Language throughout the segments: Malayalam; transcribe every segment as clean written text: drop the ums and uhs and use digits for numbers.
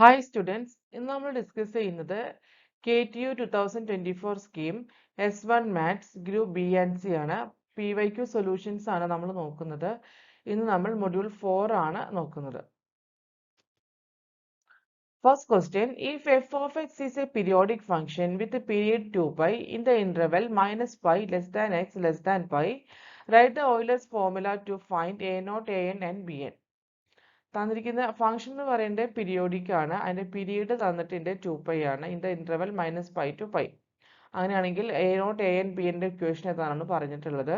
Hi students, ഇന്ന് നമ്മൾ ഡിസ്കസ് ചെയ്യുന്നത് KTU 2024 scheme S1 maths group B and C ആണ്. PYQ സൊല്യൂഷൻസ് ആണ് നമ്മൾ നോക്കുന്നത്. ഇന്ന് നമ്മൾ മൊഡ്യൂൾ 4 ആണ് നോക്കുന്നത്. First question, if f of x is a periodic function with a period 2 pi in the interval minus pi less than x less than pi, write the Euler's formula to find a0, an and bn. തന്നിരിക്കുന്ന ഫംഗ്ഷൻ എന്ന് പറയുന്നത് പീരിയോഡിക് ആണ്. അതിന്റെ പീരീഡ് തന്നിട്ടുണ്ട് 2π ആണ്. In the interval -π to π. അങ്ങനെയാണെങ്കിൽ a0 an bn ഇക്വേഷൻ ഏതാണെന്ന് പറഞ്ഞിട്ടുള്ളത്.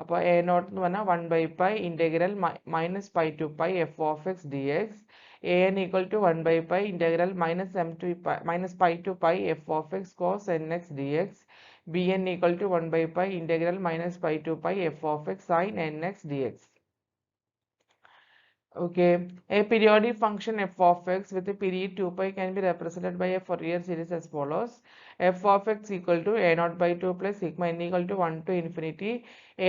അപ്പോൾ a0 എന്ന് പറഞ്ഞാൽ 1/π integral -π to π f of x dx, an equal to 1/π integral -π to π f of x cos nx dx, bn equal to 1/π integral -π to π f of x sin nx dx. Okay, a periodic function f of x with a period 2π can be represented by a Fourier series as follows. F of x equal to a0 by 2 plus sigma n equal to 1 to infinity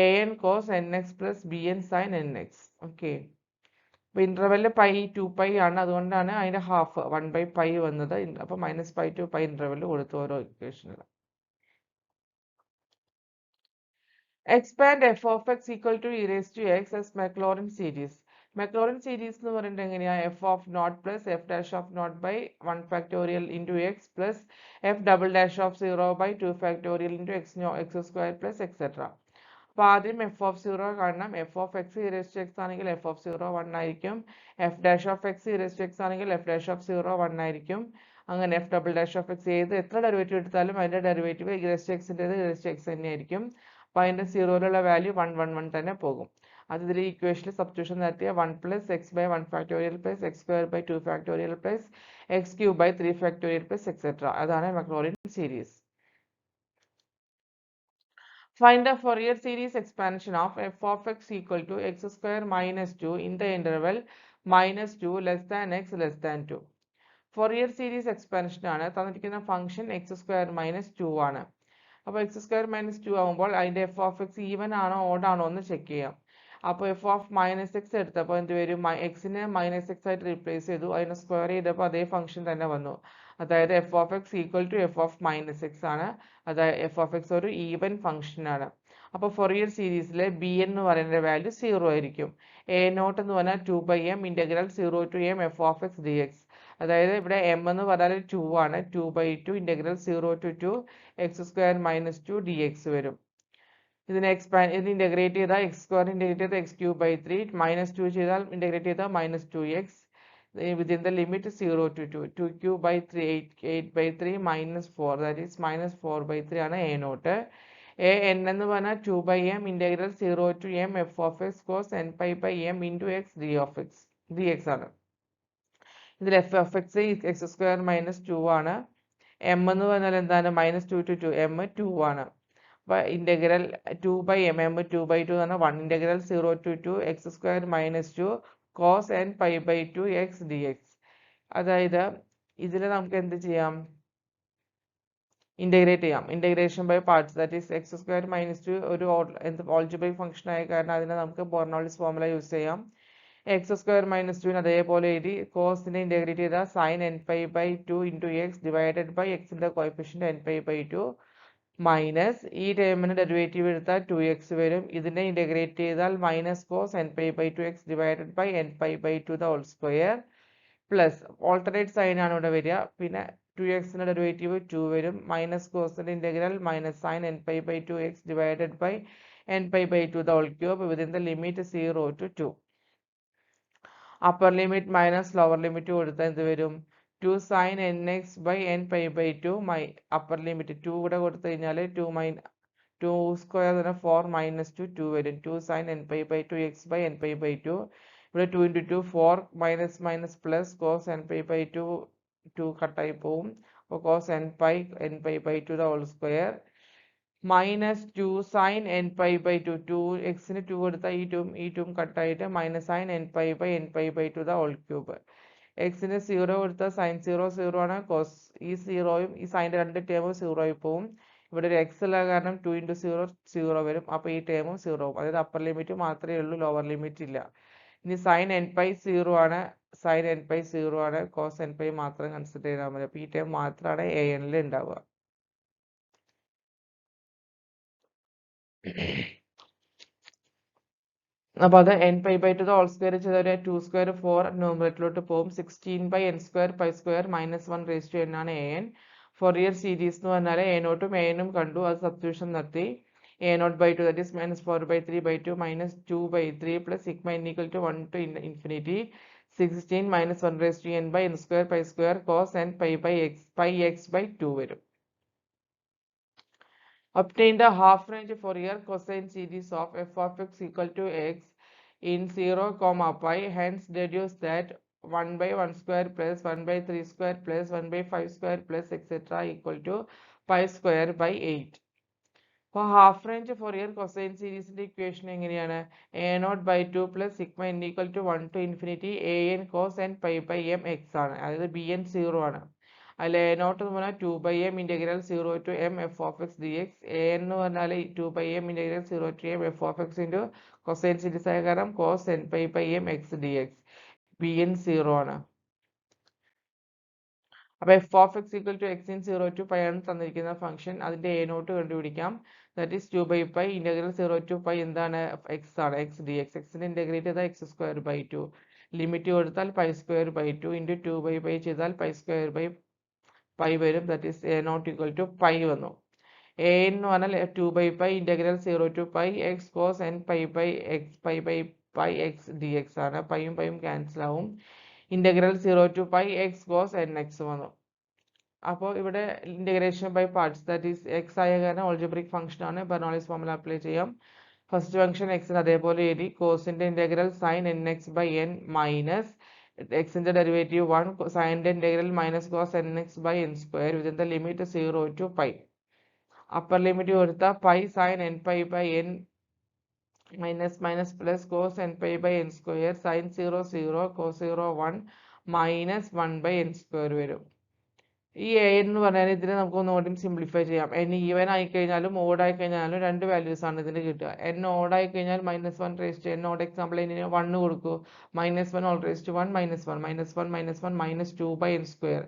an cos nx plus bn sin nx. Okay. അപ്പോൾ ഇന്റർവെല് പൈ 2π ആണ്, അതുകൊണ്ടാണ് അതിന്റെ ഹാഫ് 1/π വന്നത്. അപ്പോൾ -π to π ഇന്റർവെല് കൊടുത്തു ഓരോ ഇക്വേഷനിൽ. Expand f of x equal to e raised to x as Maclaurin series. Maclaurin series എന്ന് പറയുന്നത് എങ്ങനെയാ? f of naught plus f dash of naught by 1 factorial into x plus f double dash of 0 by 2 factorial into x square plus etc. അപ്പോൾ ആദ്യം f of 0 കാണണം. f of x e raised to x ആണെങ്കിൽ f of 0 1 ആയിരിക്കും. f dash of x e raised to x ആണെങ്കിൽ f dash of 0 1 ആയിരിക്കും. അങ്ങനെ f double dash of x എത്ര ഡെറിവേറ്റീവ് എടുത്താലും അതിന്റെ derivative e raised to x ന്റെ e raised to x തന്നെയായിരിക്കും. അപ്പോൾ അതിന്റെ 0യിലുള്ള വാല്യൂ 1 1 1 തന്നെ പോകും. അത് ഇതിൽ ഇക്വേഷനിൽ സബ്സ്റ്റിറ്റ്യൂഷൻ നടത്തിയ 1 plus x by 1 factorial plus x square by 2 factorial plus x cube by 3 factorial plus etc. അതാണ് Maclaurin series. Find the Fourier series expansion of f of x equal to x square minus 2 in the interval -2 less than x less than 2. Fourier series expansion ആണ്. തന്നിരിക്കുന്ന ഫംഗ്ഷൻ x square minus 2 ആണ്. അപ്പോൾ x square minus 2 ആകുമ്പോൾ അതിന്റെ f of x ഈവൻ ആണോ ഓഡ് ആണോ എന്ന് ചെക്ക് ചെയ്യാം. അപ്പോൾ f of -x എടുത്തപ്പോൾ എന്ത് വരും? x-നെ -x ആയിട്ട് റീപ്ലേസ് ചെയ്തു. അതിനെ സ്ക്വയർ ചെയ്തപ്പോൾ അതേ ഫംഗ്ഷൻ തന്നെ വന്നു. അതായത് f of x equal to f of -x ആണ്. അതായത് f of x ഒരു ഈവൻ ഫംഗ്ഷൻ ആണ്. അപ്പോൾ ഫൊറിയർ സീരീസിലെ bn എന്ന് പറയുന്ന വാല്യൂ 0 ആയിരിക്കും. a0 എന്ന് പറഞ്ഞാൽ 2/m integral 0 to m f of x dx. അതായത് ഇവിടെ m എന്ന് പറഞ്ഞാൽ 2 ആണ്. 2/2 integral 0 to 2 x square minus 2 dx വരും. ഇതിനെ ഇത് ഇന്റഗ്രേറ്റ് ചെയ്താൽ x സ്ക്വയർ ഇന്റഗ്രേറ്റ് ചെയ്താൽ x cube by 3 -2 ചെയ്താൽ ഇന്റഗ്രേറ്റ് ചെയ്താൽ -2x within the limit 0 to 2. 2 cube by 3 8/3 -4, that is -4/3 ആണ് a0. an എന്ന് പറഞ്ഞാൽ 2/m integral 0 to m f of x cos nπ by m into x dx ആണ്. ഇതിൽ f of x x square minus 2 ആണ്. m എന്ന് പറഞ്ഞാൽ എന്താണ്? -2 to 2, m 2 ആണ്. അപ്പോൾ ഇന്റഗ്രൽ 2/m, m 2/2 എന്ന് പറഞ്ഞാൽ 1 integral 0 to 2 x square minus 2 cos nπ/2 x dx. അതായത് ഇതിൽ നമുക്ക് എന്ത് ചെയ്യാം? ഇന്റഗ്രേറ്റ് ചെയ്യാം. Integration by parts, that is x square minus 2 ഒരു ഓൾജിബ്രിക് ഫംഗ്ഷൻ ആയ കാരണം അതിനെ നമുക്ക് ബെർണോളിസ് ഫോർമുല യൂസ് ചെയ്യാം. x square minus 2 അതേപോലെ എഴുതി. കോസിനെ ഇന്റഗ്രേറ്റ് ചെയ്താൽ sin nπ/2 into x divided by എക്സിന്റെ കോഎഫിഷ്യന്റ് nπ/2 മൈനസ് ഈ ടേമിന് ഡെറിവേറ്റീവ് എടുത്താൽ 2x വരും. ഇതിനെ ഇന്റഗ്രേറ്റ് ചെയ്താൽ minus cos nπ/2 x divided by nπ/2 the whole square plus alternate sine ആണ് ഇവിടെ വരിക. പിന്നെ 2xന്റെ ഡെറിവേറ്റീവ് 2 വരും. മൈനസ് കോസിന്റെ integral minus sine nπ/2 x divided by nπ/2 the whole cube within the limit 0 to 2. Upper limit minus lower limit കൊടുത്താൽ എന്ത് വരും? 2 sin nx by nπ/2 upper limit 2 കൂടെ കൊടുത്തു കഴിഞ്ഞാൽ 2 സ്ക്വയർ 4 - 2 2 വരും. 2 sin nπ/2 x by nπ/2. ഇവിടെ 2 into 2 4 minus plus cos nπ/2 2 കട്ടായി പോവും. അപ്പോൾ cos nπ/2 the whole square minus 2 sin nπ/2. 2xന് 2 കൊടുത്താൽ ഈ 2 കട്ടായിട്ട് minus sine nπ/nπ/2 the whole cube. എക്സിന് 0 കൊടുത്താൽ സൈൻ 0 0 ആണ്. കോസ് ഈ 0യും ഈ സൈൻ്റെ രണ്ട് ടേമും 0 ആയി പോവും. ഇവിടെ ഒരു എക്സ് ഉള്ള കാരണം 2 into 0 0 വരും. അപ്പോൾ ഈ ടേമും 0 ആവും. അതായത് അപ്പർ ലിമിറ്റ് മാത്രമേ ഉള്ളൂ, ലോവർ ലിമിറ്റ് ഇല്ല. ഇനി സൈൻ nπ 0 ആണ്. സൈൻ എൻ പൈ 0 ആണ്, കോസ് എൻ പൈ മാത്രം കൺസിഡർ ചെയ്താൽ മതി. അപ്പോൾ ഈ ടേം മാത്രമാണ് എ എനിൽ ഉണ്ടാവുക. അപ്പോൾ അത് n pi by two whole square ചെയ്ത ഒരു 2 സ്ക്വയർ 4 ന്യൂമറേറ്ററിലോട്ട് പോകും. 16 by n square pi square -1 raise to n ആണ് എ എൻ. ഫൊറിയർ സീരീസ് എന്ന് പറഞ്ഞാൽ എ നോട്ടും എ എനും കണ്ടു, അത് സബ്സ്റ്റിറ്റ്യൂഷൻ നടത്തി. a0 by 2 that is -4/3/2 -2/3 plus sigma n equal to 1 to infinity 16 minus 1 raised to n by n square pi square cos n pi by x pi x by 2 വരും. Obtain the half range Fourier cosine series of f of x equal to x in 0, pi. Hence deduce that 1 by 1 square plus 1 by 3 square plus 1 by 5 square plus etc. equal to pi square by 8. അപ്പോൾ ഹാഫ് റേഞ്ച് ഫോറിയർ കൊസൈൻ സീരീസിന്റെ ഇക്വേഷൻ എങ്ങനെയാണ്? a0 by 2 plus sigma n equal to 1 to infinity an cos n pi by m x ആണ്. അതായത് bn 0 ആണ്. അതിൽ a0 എന്ന് പറഞ്ഞാൽ 2 by m integral 0 to m f of x dx. an എന്ന് പറഞ്ഞാൽ 2 by m integral 0 to m f of x into cosine series ആയ കാരണം cos n pi by m x dx. bn 0 ആണ്. അപ്പോൾ f of x equal to x in 0 to pi ആണ് തന്നിരിക്കുന്ന ഫംഗ്ഷൻ. അതിന്റെ എ നോട്ട് കണ്ടുപിടിക്കാം. That is 2 by pi integral 0 to pi എന്താണ്? എക്സ് ആണ്, എക്സ് ഡി എക്സ്. എക്സിന്റെ ഇന്റഗ്രേറ്റ് ചെയ്താൽ എക്സ് സ്ക്വയർ ബൈ 2. ലിമിറ്റ് കൊടുത്താൽ pi square by 2 into 2 by pi ചെയ്താൽ പൈ സ്ക്വയർ ബൈ പൈ വരും. That is a naught equal to pi വന്നു. എ എന്ന് പറഞ്ഞാൽ 2 by pi integral 0 to pi x cos n pi by x pi by pi x d x ആണ്. പൈയും പൈയും ക്യാൻസൽ ആവും. Integral 0 to pi x cos n x വന്നു. അപ്പോൾ ഇവിടെ integration by parts, that is x ആയ കാരണം ഓൾജിബ്രിക് ഫംഗ്ഷൻ ആണ്. ബെർണോളിസ് ഫോർമുല അപ്ലൈ ചെയ്യാം. ഫസ്റ്റ് ഫംഗ്ഷൻ എക്സിന് അതേപോലെ എഴുതി. കോസിന്റെ integral sine n x by n minus എക്സിന്റെ ഡെറിവേറ്റീവ് 1 സൈനിന്റെ integral minus cos n x by n square within the limit 0 to pi. Upper limit കൊടുത്താൽ pi sine n pi by n minus minus plus cos n pi by n square sine 0 0 cos 0 1 minus 1 by n square വരും. ഈ എ എന്ന് പറഞ്ഞാൽ ഇതിനെ നമുക്ക് ഒന്നുകൂടി സിംപ്ലിഫൈ ചെയ്യാം. എൻ ഈവൻ ആയി കഴിഞ്ഞാലും ഓഡ് ആയി കഴിഞ്ഞാലും രണ്ട് വാല്യൂസ് ആണ് ഇതിന് കിട്ടുക. എൻ ഓഡ് ആയി കഴിഞ്ഞാൽ -1 റേസ്റ്റ് എൻ ഓഡ് എക്സാമ്പിൾ ഇതിന് 1 കൊടുക്കൂ. -1 ഓൾ റേസ്റ്റ് 1 -1 -1 -2 by n square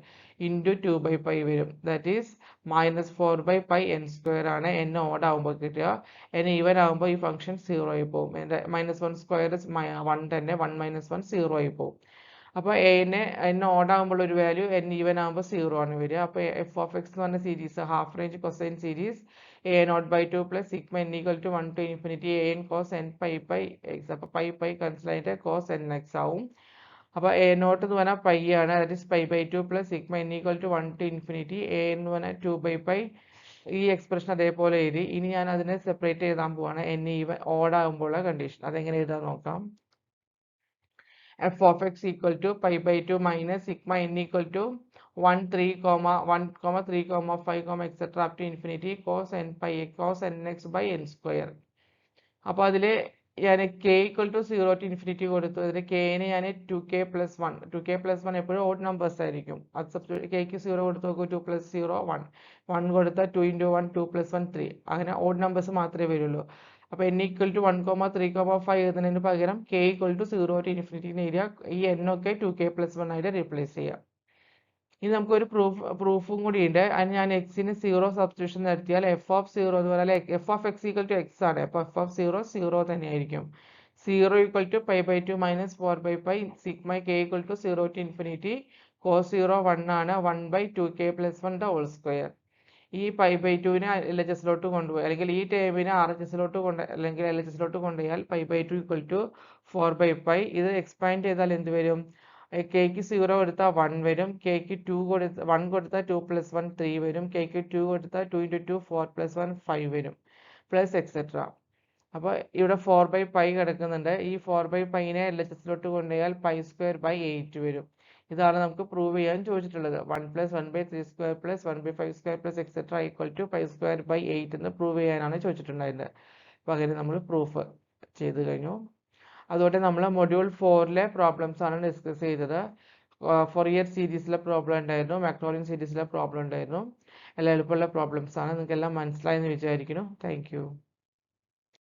into 2 by pi വരും. That is -4 by pi n square ആണ് എൻ ഓഡ് ആകുമ്പോൾ കിട്ടുക. എൻ ഈവൻ ആകുമ്പോൾ ഈ ഫംഗ്ഷൻ 0 ആയി പോകും. -1 സ്ക്വയർ 1 തന്നെ, 1 -1 0 ആയി പോകും. അപ്പോൾ എൻ ഓഡ് ആകുമ്പോൾ ഒരു വാല്യൂ, എൻ ഈവൻ ആകുമ്പോൾ 0 ആണ് വരിക. അപ്പോൾ എഫ് ഓഫ് എക്സ് എന്ന് പറഞ്ഞ series half range cosine series a0 by 2 plus sigma n equal to 1 to infinity an cos n pi by x. അപ്പോൾ പൈ പൈ കൺസിഡർ ആയിട്ട് cos n x ആവും. അപ്പോൾ a0 എന്ന് പറഞ്ഞാൽ പൈ ആണ്, that is pi by 2 plus sigma n equal to 1 to infinity an എന്ന് പറഞ്ഞാൽ 2 by പൈ. ഈ എക്സ്പ്രഷൻ അതേപോലെ എഴുതി. ഇനി ഞാൻ അതിനെ സെപ്പറേറ്റ് എഴുതാൻ പോവാണ്. എൻ ഈവൻ ഓഡ് ആകുമ്പോഴുള്ള കണ്ടീഷൻ അതെങ്ങനെ എഴുതാൻ നോക്കാം. f of x equal to pi by 2 minus sigma n equal to 1 3 3 5 etc. up to infinity cos n pi cos nx by n square. അപ്പോൾ അതിൽ ഞാൻ k equal to 0 to infinity കൊടുത്തു. അതിൽ k നെ ഞാൻ 2k plus 1 2k plus 1 എപ്പോഴും ഓഡ് നമ്പേഴ്സ് ആയിരിക്കും. അത് സബ്സ്റ്റിറ്റ്യൂട്ട് kക്ക് 0 കൊടുത്ത് നോക്കൂ. 2 plus 0 1 1 കൊടുത്താൽ 2 into 1 2 plus 1 3 അങ്ങനെ ഓഡ് നമ്പേഴ്സ് മാത്രമേ വരുള്ളൂ. അപ്പോൾ n equal to 1 3 5 എന്നതിന് പകരം k equal to 0 to infinity area ഈ n ഒക്കെ 2k plus 1 ആയിട്ട് റീപ്ലേസ് ചെയ്യാം. ഇനി നമുക്കൊരു പ്രൂഫും കൂടി ഉണ്ട്. അതിന് ഞാൻ എക്സിന് 0 സബ്സ്റ്റിറ്റ്യൂഷൻ നടത്തിയാൽ എഫ് ഓഫ് 0 എന്ന് പറഞ്ഞാൽ f of x equal to x ആണ്. അപ്പോൾ എഫ് ഓഫ് 0 തന്നെയായിരിക്കും. 0 equal to pi by 2 minus 4 by pi sigma k equal to 0 to infinity cos 0 1 ആണ് 1 by 2k plus 1 the whole square. ഈ പൈ ബൈ 2നെ എൽ എച്ച് എസിലോട്ട് കൊണ്ടുപോയി അല്ലെങ്കിൽ ഈ ടേമിനെ ആർ എച്ച് എസിലോട്ട് അല്ലെങ്കിൽ എൽ എച്ച് എസിലോട്ട് കൊണ്ടുപോയാൽ pi by 2 equal to 4 by pi. ഇത് എക്സ്പാൻഡ് ചെയ്താൽ എന്ത് വരും? കെക്ക് 0 കൊടുത്താൽ 1 വരും. കെക്ക് 1 കൊടുത്താൽ 2 plus 1 3 വരും. കെക്ക് 2 കൊടുത്താൽ 2 into 2 4 plus 1 5 വരും പ്ലസ് എക്സെട്ര. അപ്പോൾ ഇവിടെ 4 by പൈ കിടക്കുന്നുണ്ട്. ഈ 4 by പൈനെ എൽ എച്ച് എസിലോട്ട് കൊണ്ടുപോയാൽ പൈ സ്ക്വയർ ബൈ 8 വരും. ഇതാണ് നമുക്ക് പ്രൂവ് ചെയ്യാൻ ചോദിച്ചിട്ടുള്ളത്. 1 plus 1 by 3 square plus 1 by 5 square plus etc. equal to pi square by 8 എന്ന് പ്രൂവ് ചെയ്യാനാണ് ചോദിച്ചിട്ടുണ്ടായിരുന്നത്. പകരം നമ്മൾ പ്രൂഫ് ചെയ്ത് കഴിഞ്ഞു. അതുകൊണ്ട് നമ്മൾ മൊഡ്യൂൾ 4ലെ പ്രോബ്ലംസ് ആണ് ഡിസ്കസ് ചെയ്തത്. ഫോറിയർ സീരീസിലെ പ്രോബ്ലം ഉണ്ടായിരുന്നു, മാക്ലോറിൻ സീരീസിലെ പ്രോബ്ലം ഉണ്ടായിരുന്നു. എല്ലാം എളുപ്പമുള്ള പ്രോബ്ലംസ് ആണ്. നിങ്ങൾക്ക് എല്ലാം മനസ്സിലായെന്ന് വിചാരിക്കുന്നു. Thank you.